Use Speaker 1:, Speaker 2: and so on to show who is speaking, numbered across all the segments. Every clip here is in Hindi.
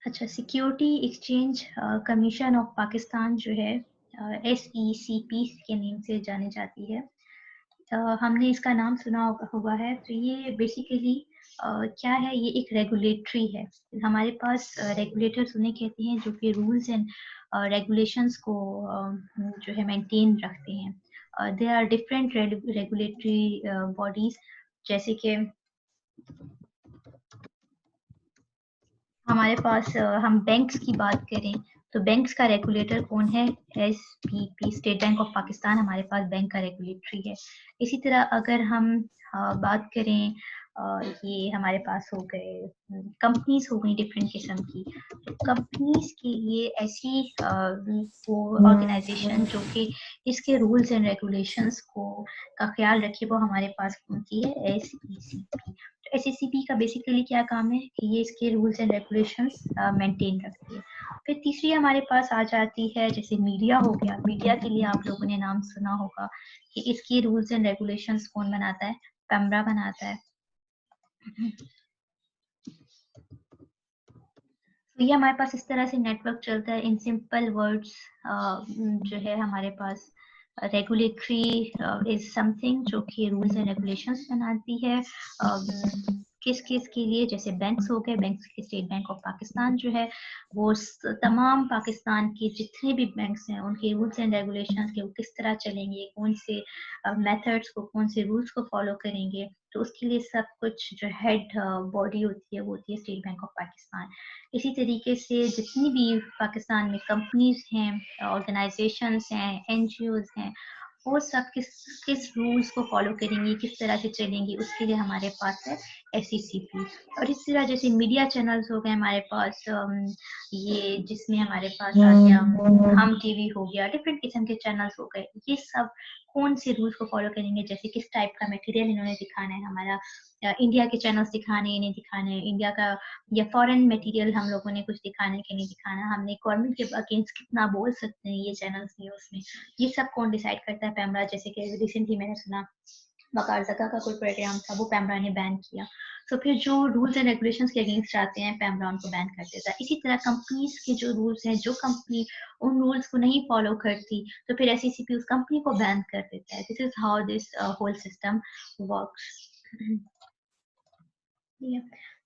Speaker 1: अच्छा, security exchange commission of Pakistan जो है SECP के नेम से जानी जाती है। हमने इसका नाम सुना हुआ है। तो ये बेसिकली क्या है, ये एक रेगुलेटरी है। हमारे पास रेगुलेटर्स उन्हें कहते हैं जो कि रूल्स एंड रेगुलेशंस को जो है मेंटेन रखते हैं। There are different regulatory bodies, जैसे कि हमारे पास हम बैंक्स की बात करें तो बैंक्स का रेगुलेटर कौन है? SBP, state bank of Pakistan हमारे पास बैंक का रेगुलेटरी है। इसी तरह अगर हम बात करें, ये हमारे पास हो गए कंपनीज हो गई डिफरेंट किस्म की। तो कंपनीज के लिए ऐसी वो ऑर्गेनाइजेशन जो कि इसके रूल्स एंड रेगुलेशंस को का ख्याल रखे, वो हमारे पास होती है SECP। SECP का बेसिकली क्या काम है कि ये इसके रूल्स एंड रेगुलेशंस मेंटेन रखती है। फिर तीसरी हमारे पास आ जाती है, जैसे मीडिया हो गया। मीडिया के लिए आप लोगों ने नाम सुना होगा कि इसके रूल्स एंड रेगुलेशंस कौन बनाता है? पेमरा बनाता है। तो ये हमारे पास इस तरह से नेटवर्क चलता है। इन सिंपल वर्ड्स जो है हमारे पास रेगुलेटरी इज समथिंग जो कि रूल्स एंड रेगुलेशंस बनाती है। किस किस के लिए? जैसे बैंक्स हो गए, बैंक्स के स्टेट बैंक ऑफ पाकिस्तान जो है वो तमाम पाकिस्तान के जितने भी बैंक्स हैं उनके रूल्स एंड रेगुलेशंस के वो किस तरह चलेंगे, कौन से मेथड्स को, कौन से रूल्स को फॉलो करेंगे, तो उसके लिए सब कुछ जो हेड बॉडी होती है वो होती है स्टेट बैंक ऑफ पाकिस्तान। इसी तरीके से जितनी भी पाकिस्तान में कंपनीज हैं, ऑर्गेनाइजेशंस हैं, NGOs हैं, वो सब किस किस रूल्स को फॉलो करेंगी, किस तरह से चलेंगी, उसके लिए हमारे पास है SECP। और इस तरह जैसे मीडिया चैनल्स हो गए हमारे पास, ये जिसमें हमारे पास आ गया हम TV हो गया, डिफरेंट किस्म के चैनल्स हो गए, ये सब कौन से रूल्स को फॉलो करेंगे, जैसे किस टाइप का मटेरियल इन्होंने दिखाना है, हमारा इंडिया के चैनल्स दिखाने हैं नहीं दिखाने, इंडिया का या फॉरेन मटेरियल हम लोगों ने कुछ दिखाने के नहीं दिखाना, हमने गवर्नमेंट के अगेंस्ट कितना बोल सकते हैं ये चैनल्स न्यूज में, ये सब कौन डिसाइड करता है? पैमरा। जैसे कि रिसेंटली मैंने सुना वकार जका का कोई प्रोग्राम था, वो पैमरा ने बैन किया। तो फिर जो रूल्स एंड रेगुलेशंस के अगेंस्ट आते हैं, पैमरा उनको बैन कर देता है। इसी तरह कंपनीज के जो रूल्स हैं, जो कंपनी उन रूल्स को नहीं फॉलो करती तो फिर SECP उस कंपनी को बैन कर देता है। This is how this whole system works.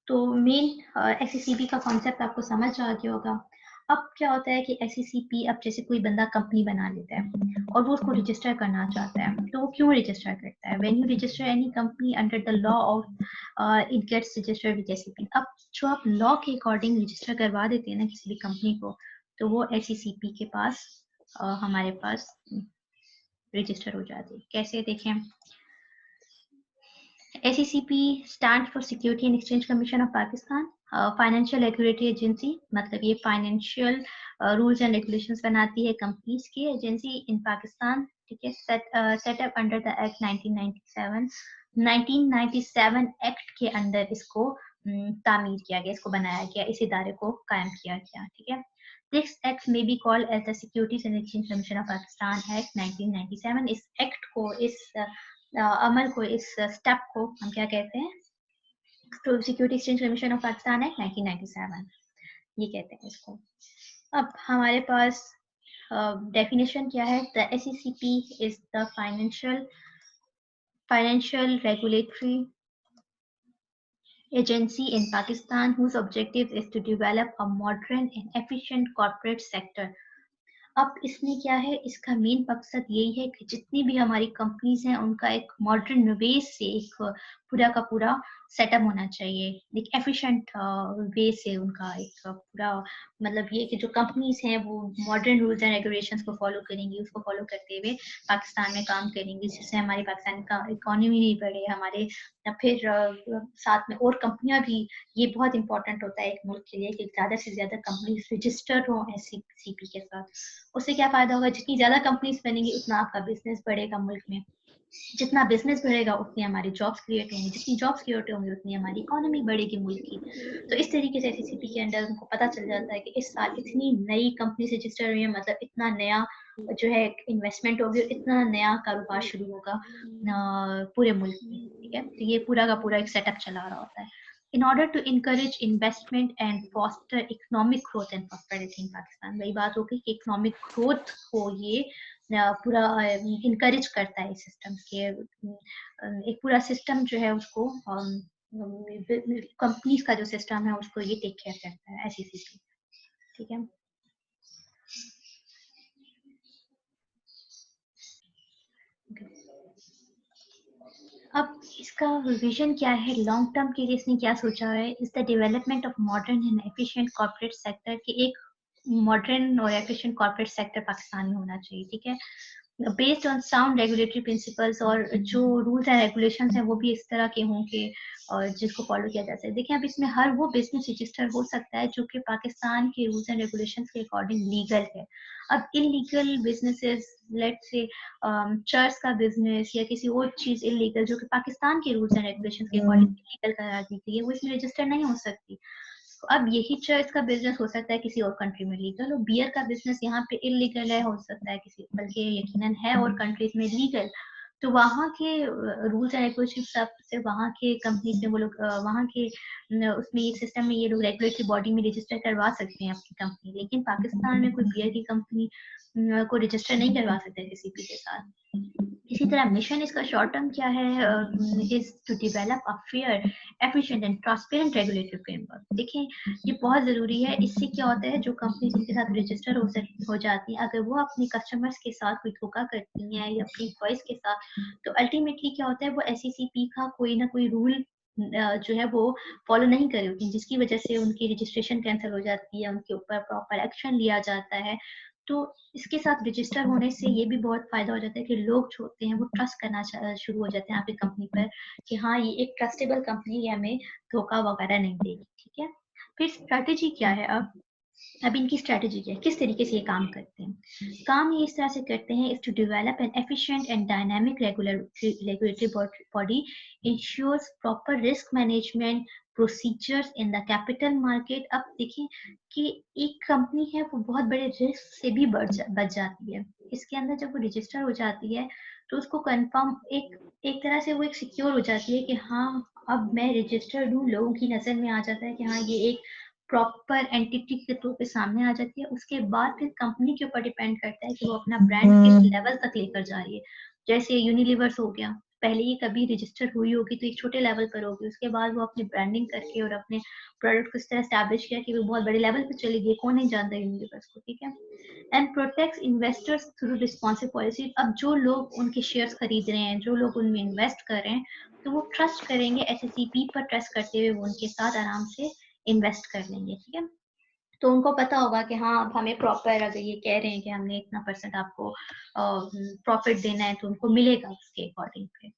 Speaker 1: तो मेन SECP का कॉन्सेप्ट आपको समझ आ गया होगा। अब क्या होता है कि SECP, अब जैसे कोई बंदा कंपनी बना लेता है और वो उसको रजिस्टर करना चाहता है, तो वो क्यों रजिस्टर करता है? When you register any company under the law of it gets registered with SECP। अब जो आप लॉ के अकॉर्डिंग रजिस्टर करवा देते हैं ना किसी भी कंपनी को, तो वो SECP के पास हमारे पास रजिस्टर हो जाती है। कैसे देखें? SECP stands for Security and Exchange Commission of Pakistan, financial regulatory agency. मतलब ये फाइनेंशियल रूल्स एंड रेगुलेशंस बनाती है कंपनीज की एजेंसी इन पाकिस्तान। ठीक है, set up under the act 1997। 1997 act के अंदर इसको तामीर किया गया, इसको बनाया गया, इस इदारे को कायम किया गया। ठीक है, This act may be called as the Securities and Exchange Commission of Pakistan Act 1997। इस एक्ट को, इस अमल को, इस स्टेप को हम क्या कहते हैं? तो security exchange commission of Pakistan act 1997 ये कहते हैं इसको। अब हमारे पास डेफिनेशन क्या है? The SECP is the financial regulatory agency in Pakistan whose objective is to develop a modern and efficient corporate sector। अब इसमें क्या है, इसका मेन मकसद यही है कि जितनी भी हमारी कंपनीज हैं उनका एक मॉडर्न वे से एक पूरा का पूरा सेटअप होना चाहिए, एक एफिशिएंट वे से उनका एक पूरा, मतलब ये कि जो कंपनीज हैं वो मॉडर्न रूल्स एंड रेगुलेशंस को फॉलो करेंगी, उसको फॉलो करते हुए पाकिस्तान में काम करेंगी, जिससे हमारी पाकिस्तान का इकोनॉमी नहीं बढ़े, हमारे फिर साथ में और कंपनियां भी। ये बहुत इंपॉर्टेंट होता है एक मुल्क के लिए कि ज्यादा से ज्यादा कंपनीज रजिस्टर्ड हो SECP के साथ। उससे क्या फायदा होगा? जितनी ज्यादा कंपनीज बनेंगी उतना आपका बिजनेस बढ़ेगा मुल्क में, जितना बिजनेस बढ़ेगा उतनी हमारी जॉब्स क्रिएट होंगी, जितनी जॉब्स क्रिएट होंगी उतनी हमारी इकोनॉमी बढ़ेगी मुल्क की। तो इस तरीके से SECP के अंडर उनको पता चल जाता है कि इस साल इतनी नई कंपनी रजिस्टर हुई है, मतलब इतना नया जो है इन्वेस्टमेंट होगी, इतना नया कारोबार शुरू होगा पूरे मुल्क में। ठीक है, तो ये पूरा का पूरा एक सेटअप चला रहा होता है। in order to encourage investment and foster economic growth and prosperity in Pakistan। वही बात हो गई कि इकोनॉमिक ग्रोथ को ये पूरा इनकरेज करता है सिस्टम के, एक पूरा सिस्टम जो है उसको कंपनीज का जो सिस्टम है उसको ये टेक केयर करता है एसईसीसी। ठीक है, अब इसका विजन क्या है लॉन्ग टर्म के लिए, इसने क्या सोचा है, is the development of modern and efficient corporate sector, कि एक मॉडर्न और एफिशिएंट कॉर्पोरेट सेक्टर पाकिस्तान में होना चाहिए। ठीक है, based on sound regulatory principles, और जो रूल्स एंड रेगुलेशंस हैं वो भी इस तरह के हों कि और जिसको फॉलो किया जा सके। देखिए, अब इसमें हर वो बिजनेस रजिस्टर हो सकता है जो कि पाकिस्तान के रूल्स एंड रेगुलेशंस के अकॉर्डिंग लीगल है। अब इलीगल बिजनेसेस, लेट से चर्च का बिजनेस या किसी और चीज इलीगल जो कि पाकिस्तान के रूल्स एंड रेगुलेशंस के अकॉर्डिंग इलीगल करार दी गई है, वो इसमें रजिस्टर नहीं हो सकती। अब यही चर्च का बिजनेस हो सकता है किसी और कंट्री में लीगल, और बियर का बिजनेस यहाँ पे इलीगल है, हो सकता है किसी, बल्कि यकीनन है और कंट्रीज में लीगल। तो वहाँ के रूल्स एंड रेगुलेशन से वहाँ के कंपनीज में वो लोग वहाँ के उसमें ये सिस्टम में ये लोग रेगुलेटरी बॉडी में रजिस्टर करवा सकते हैं अपनी कंपनी, लेकिन पाकिस्तान में कोई बियर की कंपनी को रजिस्टर नहीं करवा सकते किसी भी के साथ। इसी तरह मिशन इसका शॉर्ट टर्म क्या है, is to develop a fair, efficient and transparent regulatory framework. देखें, ये बहुत जरूरी है। इससे क्या होता है, जो कंपनी जिनके साथ रजिस्टर हो जाती है, अगर वो अपने कस्टमर्स के साथ कोई धोखा करती हैं या अपनी वॉइस के साथ, तो अल्टीमेटली क्या होता है, वो एसईसीपी का कोई ना कोई रूल जो है वो फॉलो नहीं कर रही होती, जिसकी वजह से उनकी रजिस्ट्रेशन कैंसिल हो जाती है, उनके ऊपर प्रॉपर एक्शन लिया जाता है। तो इसके साथ रजिस्टर होने से ये भी बहुत फायदा हो जाता है कि लोग जो होते हैं वो ट्रस्ट करना शुरू हो जाते हैं आपकी कंपनी पर, कि हाँ ये एक ट्रस्टेबल कंपनी है, हमें धोखा वगैरह नहीं देगी। ठीक है, फिर स्ट्रैटेजी क्या है, अब इनकी स्ट्रैटेजी क्या है, किस तरीके से ये काम करते हैं। काम ये इस तरह से करते हैं, is to develop an efficient and dynamic regulatory body, ensures proper risk management procedures in the capital market. अब देखिए कि एक कंपनी है वो बहुत बड़े रिस्क से भी बच जाती है। इसके अंदर जब वो रजिस्टर हो जाती है तो उसको कंफर्म एक तरह से वो एक सिक्योर हो जाती है कि हाँ अब मैं रजिस्टर्ड हूँ, लोगों की नजर में आ जाता है कि हाँ ये एक प्रॉपर एंटिटी के तौर पे सामने आ जाती है। उसके बाद फिर कंपनी के ऊपर डिपेंड करता है कि वो अपना ब्रांड किस लेवल तक लेकर जा रही है। जैसे यूनिलीवर्स हो गया, पहले ही कभी रजिस्टर हुई होगी तो एक छोटे लेवल पर होगी, उसके बाद वो अपनी ब्रांडिंग करके और अपने प्रोडक्ट को इस तरह स्टैब्लिश किया कि वो बहुत बड़े लेवल पर चली गई, कौन नहीं जानता यूनिलीवर्स को। ठीक है, and protects investors through responsive policy. अब जो लोग उनके शेयर्स खरीद रहे हैं, जो लोग उनमें इन्वेस्ट कर रहे हैं, तो वो ट्रस्ट करेंगे एसएससीपी पर, ट्रस्ट करते हुए वो उनके साथ आराम से इन्वेस्ट कर लेंगे। ठीक है, तो उनको पता होगा कि हाँ अब हमें प्रॉपर, अगर ये कह रहे हैं कि हमने इतना % आपको प्रॉफिट देना है तो उनको मिलेगा उसके अकॉर्डिंग पे।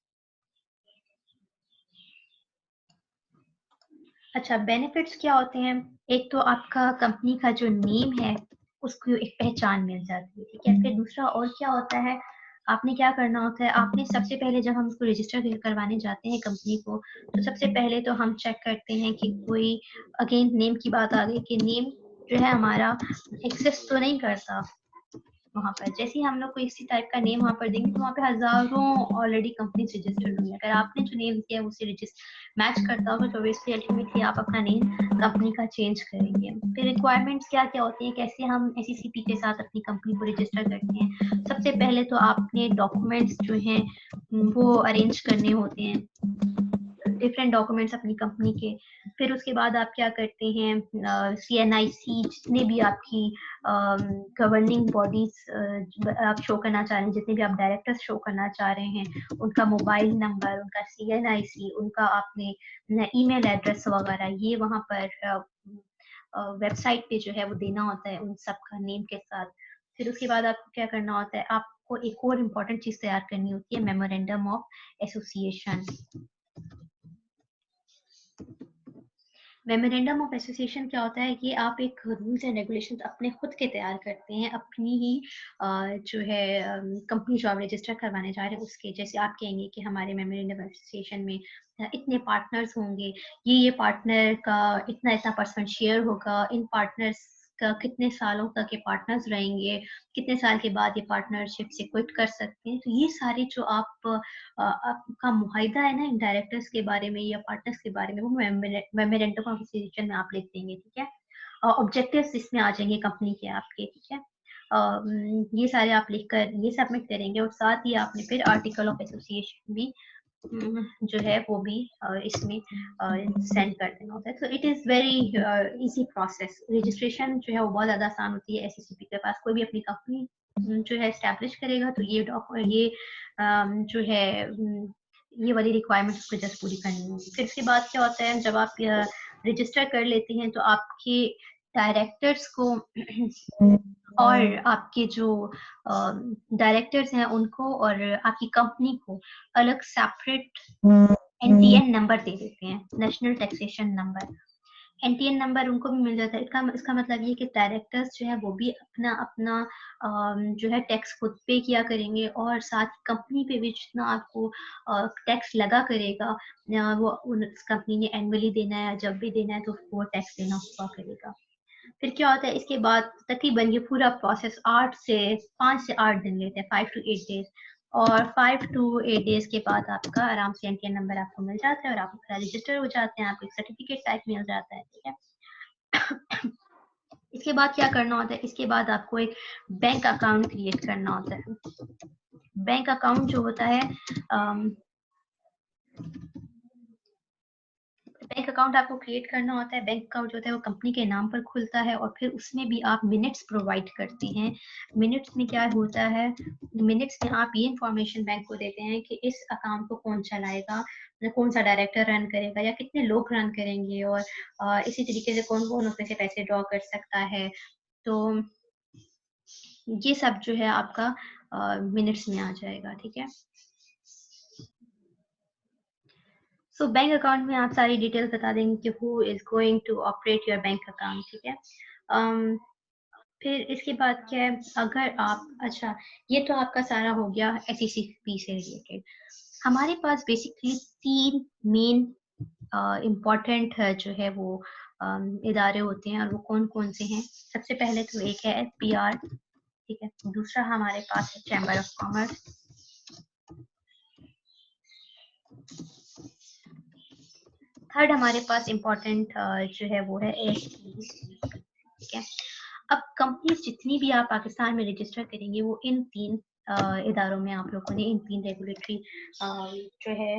Speaker 1: अच्छा, बेनिफिट्स क्या होते हैं, एक तो आपका कंपनी का जो नेम है उसको एक पहचान मिल जाती है। ठीक है, फिर दूसरा और क्या होता है, आपने क्या करना होता है, आपने सबसे पहले जब हम उसको रजिस्टर करवाने जाते हैं कंपनी को, तो सबसे पहले तो हम चेक करते हैं कि कोई, अगेन नेम की बात आ गई कि नेम जो है हमारा एक्सेस तो नहीं करता वहां पर। जैसे ही हम लोग को इसी टाइप का नेम वहां पर देंगे तो वहां पे हजारों ऑलरेडी कंपनी रजिस्टर्ड हुई है, अगर आपने जो नेम दिया है उसे मैच करता होगा तो ऑब्वियसली अल्टीमेटली आप अपना नेम कंपनी का चेंज करेंगे। फिर रिक्वायरमेंट्स क्या क्या होती है, कैसे हम एसईसीपी के साथ अपनी कंपनी को रजिस्टर करते हैं। सबसे पहले तो आपने डॉक्यूमेंट्स जो हैं वो अरेंज करने होते हैं, डिफरेंट डॉक्यूमेंट्स अपनी कंपनी के। फिर उसके बाद आप क्या करते हैं, सीएनआईसी जितने भी आपकी गवर्निंग बॉडीज आप शो करना चाह रहे हैं, जितने भी आप डायरेक्टर्स शो करना चाह रहे हैं, उनका मोबाइल नंबर, उनका सीएनआईसी, उनका आपने ईमेल एड्रेस वगैरह, ये वहां पर वेबसाइट पे जो है वो देना होता है उन सब का नेम के साथ। फिर उसके बाद आपको क्या करना होता है, आपको एक और इम्पोर्टेंट चीज तैयार करनी होती है, memorandum of association. Memorandum of association क्या होता है कि आप एक रूल्स एंड रेगुलेशंस अपने खुद के तैयार करते हैं, अपनी ही जो है कंपनी जो आप रजिस्टर करवाने जा रहे हैं उसके। जैसे आप कहेंगे कि हमारे मेमोरेंडम ऑफ एसोसिएशन में इतने पार्टनर्स होंगे, ये पार्टनर का इतना इतना % शेयर होगा, इन पार्टनर्स कितने सालों तक ये पार्टनर्स रहेंगे, कितने साल के बाद ये पार्टनरशिप से क्विट कर सकते हैं। तो ये सारे जो आपका मुआहिदा है ना डायरेक्टर्स के बारे में या पार्टनर्स के बारे में, वो मेमोरेंडम ऑफ एसोसिएशन में आप लिख देंगे, ठीक है। ऑब्जेक्टिव्स इसमें आ जाएंगे कंपनी के आपके, ठीक है। ये सारे आप लिखकर ये सबमिट करेंगे और साथ ही आपने फिर आर्टिकल ऑफ एसोसिएशन भी जो है वो भी इसमें सेंड कर देना होता है। तो it is very easy process. Registration जो है वो बहुत ज़्यादा आसान होती है। एससीसीपी के पास कोई भी अपनी कंपनी जो है एस्टैब्लिश करेगा तो ये जो है ये वाली रिक्वायरमेंट उसको जस्ट पूरी करनी होगी। फिर इसके बाद क्या होता है, जब आप रजिस्टर कर लेते हैं तो आपके डायरेक्टर्स को और आपके जो डायरेक्टर्स हैं उनको और आपकी कंपनी को अलग सेपरेट एनटीएन नंबर दे देते हैं, national taxation number. NTN number उनको भी मिल जाता है। इसका मतलब ये कि डायरेक्टर्स जो है वो भी अपना अपना जो है टैक्स खुद पे किया करेंगे और साथ कंपनी पे भी जितना आपको टैक्स लगा करेगा वो उस कंपनी ने एनुअली देना है, जब भी देना है तो वो टैक्स देना हुआ करेगा। फिर क्या होता है, इसके बाद तकरीबन ये पूरा प्रोसेस 5 से 8 दिन लेते हैं, 5 to 8 डेज। और 5 to 8 डेज के बाद आपका आराम से एनटीएन नंबर आपको मिल जाता है और आप रजिस्टर हो जाते हैं, आपको एक सर्टिफिकेट टाइप मिल जाता है, ठीक है। इसके बाद क्या करना होता है, इसके बाद आपको एक बैंक अकाउंट क्रिएट करना होता है। बैंक अकाउंट जो होता है बैंक अकाउंट आपको क्रिएट करना होता है। बैंक अकाउंट जो होता है वो कंपनी के नाम पर खुलता है और फिर उसमें भी आप मिनट्स प्रोवाइड करते हैं। मिनट्स में क्या होता है, मिनट्स में आप ये इंफॉर्मेशन बैंक को देते हैं कि इस अकाउंट को कौन चलाएगा, कौन सा डायरेक्टर रन करेगा या कितने लोग रन करेंगे और इसी तरीके से कौन कौन उसमें से पैसे ड्रॉ कर सकता है। तो ये सब जो है आपका मिनट्स में आ जाएगा, ठीक है। सो बैंक अकाउंट में आप सारी डिटेल्स बता देंगे कि who is going to operate your bank account, ठीक है। फिर इसके बाद क्या है, अगर आप अच्छा ये तो आपका सारा हो गया एससीसीपी से रिलेटेड। हमारे पास बेसिकली 3 मेन इम्पोर्टेंट जो है वो इदारे होते हैं और वो कौन कौन से हैं। सबसे पहले तो एक है एफबीआर, ठीक है। दूसरा हमारे पास है चैम्बर ऑफ कॉमर्स, थर्ड हमारे पास इम्पोर्टेंट जो है वो है एसईसी, ठीक है। अब कंपनीज जितनी भी आप पाकिस्तान में रजिस्टर करेंगे वो इन 3 इदारों में आप लोगों ने इन 3 रेगुलेटरी जो है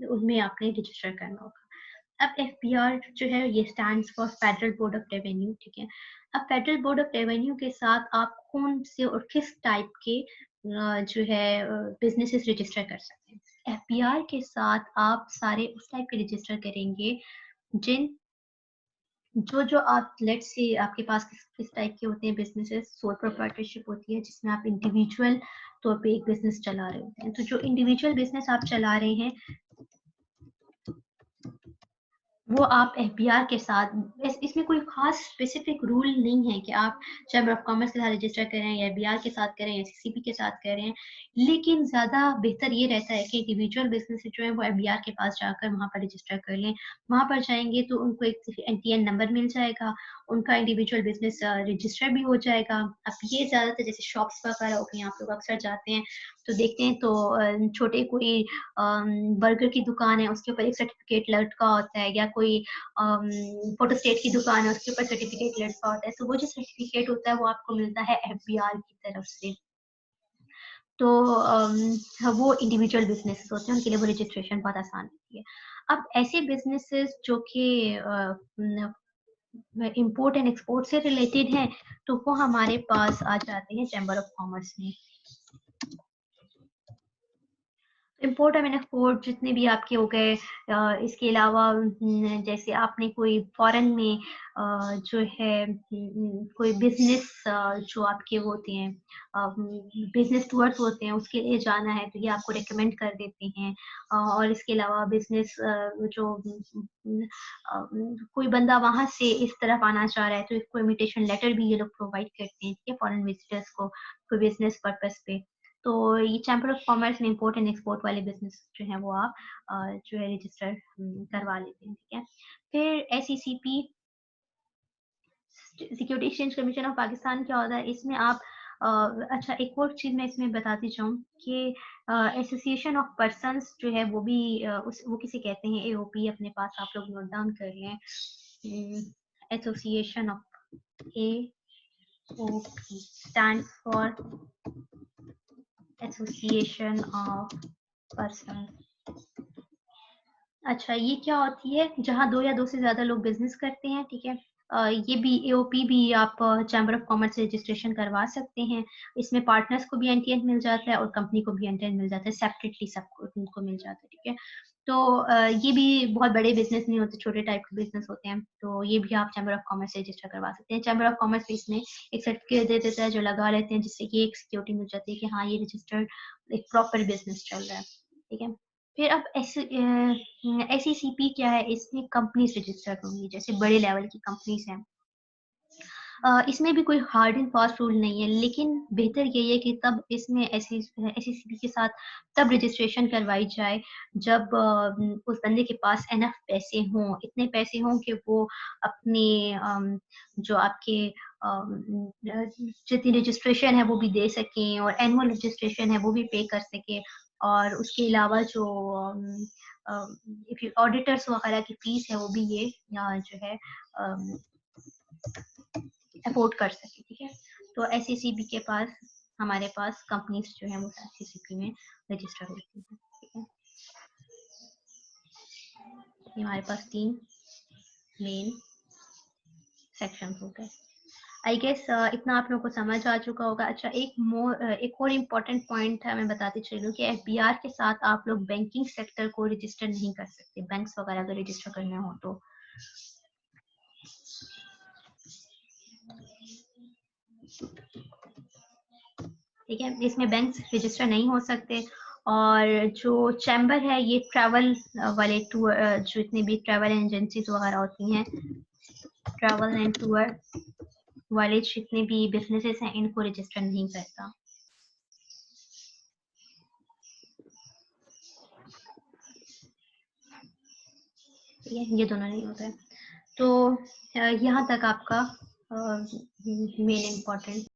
Speaker 1: उनमें आपने रजिस्टर करना होगा। अब एफबीआर जो है ये stands for federal board of revenue, ठीक है। अब फेडरल बोर्ड ऑफ रेवेन्यू के साथ आप कौन से और किस टाइप के जो है बिजनेसेस रजिस्टर कर सकते हैं। एफबीआर के साथ आप सारे उस टाइप के रजिस्टर करेंगे जिन जो आप लेट्स से आपके पास किस टाइप के होते हैं बिजनेसेस। सोल प्रोप्राइटरशिप होती है जिसमें आप इंडिविजुअल तौर पे एक बिजनेस चला रहे होते हैं। तो जो इंडिविजुअल बिजनेस आप चला रहे हैं वो आप एफबीआर के साथ इसमें कोई खास स्पेसिफिक रूल नहीं है कि आप चैम्बर ऑफ कॉमर्स के साथ रजिस्टर करें या एफबीआर के साथ करें या सीसीपी के साथ करें। लेकिन ज्यादा बेहतर ये रहता है कि इंडिविजुअल बिजनेस जो है वो एफबीआर के पास जाकर वहां पर रजिस्टर कर लें। वहां पर जाएंगे तो उनको एक एनटीएन नंबर मिल जाएगा, उनका इंडिविजुअल बिजनेस रजिस्टर भी हो जाएगा। अब ये ज्यादातर जैसे शॉप्स वगैरह हो गई, आप लोग अक्सर जाते हैं तो देखते हैं तो छोटे कोई बर्गर की दुकान है उसके ऊपर एक सर्टिफिकेट लटका होता है, या कोई फोटो स्टेट की दुकान है उसके ऊपर सर्टिफिकेट लटका होता है। तो वो जो सर्टिफिकेट होता है वो आपको मिलता है एफबीआर की तरफ से। तो वो इंडिविजुअल बिजनेस होते हैं, उनके लिए वो रजिस्ट्रेशन बहुत आसान होती है। अब ऐसे बिजनेसेस जो कि इम्पोर्ट एंड एक्सपोर्ट से रिलेटेड हैं तो वो हमारे पास आ जाते हैं चैम्बर ऑफ कॉमर्स में। इम्पोर्ट एंड एक्सपोर्ट जितने भी आपके हो गए, इसके अलावा जैसे आपने कोई फॉरेन में जो है कोई बिजनेस जो आपके वो होते हैं बिजनेस टूर्स होते हैं उसके लिए जाना है तो ये आपको रिकमेंड कर देते हैं। और इसके अलावा बिजनेस जो कोई बंदा वहां से इस तरफ आना चाह रहा है तो इसको इन्विटेशन लेटर भी ये लोग प्रोवाइड करते हैं, ठीक है, फॉरेन विजिटर्स को कोई बिजनेस पर्पस पे। तो ये चैम्बर ऑफ कॉमर्स में इंपोर्ट एंड एक्सपोर्ट वाले बिजनेस जो है वो आप जो है रजिस्टर करवा लेते हैं, ठीक है। फिर SECP security exchange commission of Pakistan क्या होता है, इसमें आप अच्छा एक और चीज मैं इसमें बताती चाहूँ कि एसोसिएशन ऑफ पर्सन्स जो है वो भी वो किसे कहते हैं, एओपी, अपने पास आप लोग नोट डाउन कर लें। Association of AOP stand for association of person. अच्छा, ये क्या होती है, जहाँ 2 या 2 से ज्यादा लोग बिजनेस करते हैं, ठीक है। ये भी एओपी भी आप चैम्बर ऑफ कॉमर्स से रजिस्ट्रेशन करवा सकते हैं। इसमें पार्टनर्स को भी एनटीएन मिल जाता है और कंपनी को भी एनटीएन मिल जाता है, सेपरेटली सबको उनको मिल जाता है, ठीक है। तो ये भी बहुत बड़े बिजनेस नहीं होते, छोटे टाइप के बिजनेस होते हैं, तो ये भी आप चैम्बर ऑफ कॉमर्स से रजिस्टर करवा सकते हैं। चैम्बर ऑफ कॉमर्स भी इसमें एक सर्टिफिकेट दे देता है जो लगा लेते हैं, जिससे कि एक सिक्योरिटी मिल जाती है कि हाँ ये रजिस्टर्ड एक प्रॉपर बिजनेस चल रहा है, ठीक है। फिर अब SECP क्या है, इसमें कंपनीज रजिस्टर्ड होंगी, जैसे बड़े लेवल की कंपनीज हैं। इसमें भी कोई हार्ड एंड फास्ट रूल नहीं है, लेकिन बेहतर यही है कि तब इसमें SECP के साथ तब रजिस्ट्रेशन करवाई जाए जब उस बंदे के पास एनफ पैसे हों, इतने पैसे हों कि वो अपने जो आपके जितनी रजिस्ट्रेशन है वो भी दे सकें और एनुअल रजिस्ट्रेशन है वो भी पे कर सकें, और उसके अलावा जो ऑडिटर्स वगैरह की फीस है वो भी ये जो है अफोर्ड कर सके, ठीक है। तो SECP के पास हमारे पास कंपनीज जो है वो SECP में रजिस्टर होती है, ठीक है। ये हमारे पास 3 मेन सेक्शन हो गए। आई गेस इतना आप लोगों को समझ आ चुका होगा। अच्छा, एक और इम्पोर्टेंट पॉइंट है, मैं बताती चलूँ कि FBR के साथ आप लोग बैंकिंग सेक्टर को रजिस्टर नहीं कर सकते, बैंक्स वगैरह अगर रजिस्टर करना हो तो। ठीक है, इसमें बैंक रजिस्टर नहीं हो सकते। और जो चैम्बर है ये ट्रैवल वाले टूर, जो इतने भी ट्रैवल एजेंसीज वगैरह होती हैं, ट्रैवल एंड टूर वाले जितने भी बिजनेसेस हैं, इनको रजिस्टर नहीं करता। ठीक है, ये दोनों नहीं होता है। तो यहाँ तक आपका मेन इम्पोर्टेंट